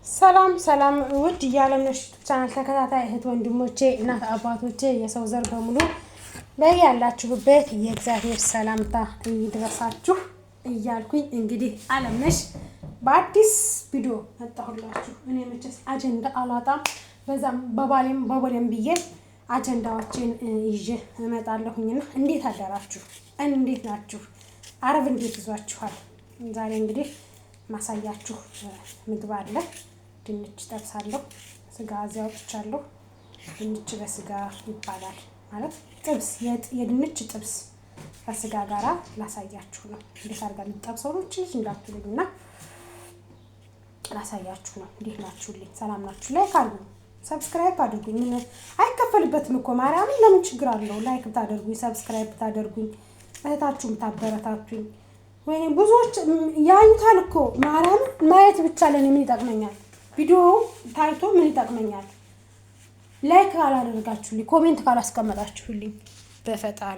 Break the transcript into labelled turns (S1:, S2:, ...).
S1: ሰላም ውድ የዓለምነሽ ቻናል ተከታታይ እህት ወንድሞቼ እናት አባቶቼ የሰው ዘር በሙሉ በያላችሁበት የእግዚአብሔር ሰላምታ ይድረሳችሁ እያልኩኝ እንግዲህ ዓለምነሽ በአዲስ ቪዲዮ መጣሁላችሁ። እኔ መቼስ አጀንዳ አላጣም። በዛም በባሌም ብዬ አጀንዳዎችን ይዤ እመጣለሁኝና እንዴት አደራችሁ? እንዴት ናችሁ? አረብ እንዴት ይዟችኋል? ዛሬ እንግዲህ ማሳያችሁ ምግብ አለ። ድንች ጠብሳለሁ። ስጋ እዚያ አውጥቻለሁ። ድንች በስጋ ይባላል ማለት ጥብስ፣ የድንች ጥብስ ከስጋ ጋራ ላሳያችሁ ነው። እንዴት አድርጋ ልጠብሰው ነው ልጅ እንዳትሉኝና ላሳያችሁ ነው። እንዴት ናችሁልኝ? ሰላም ናችሁ? ላይክ አድርጉ፣ ሰብስክራይብ አድርጉኝ። ምን አይከፈልበትም እኮ ማርያምን። ለምን ችግር አለው? ላይክ ብታደርጉኝ፣ ሰብስክራይብ ብታደርጉኝ፣ እህታችሁም ታበረታቱኝ። ወይኔ ብዙዎች ያዩታል እኮ ማርያምን። ማየት ብቻ ለኔ ምን ይጠቅመኛል? ቪዲዮ ታይቶ ምን ይጠቅመኛል? ላይክ ካላደረጋችሁልኝ፣ ኮሜንት ካላስቀመጣችሁልኝ በፈጣሪ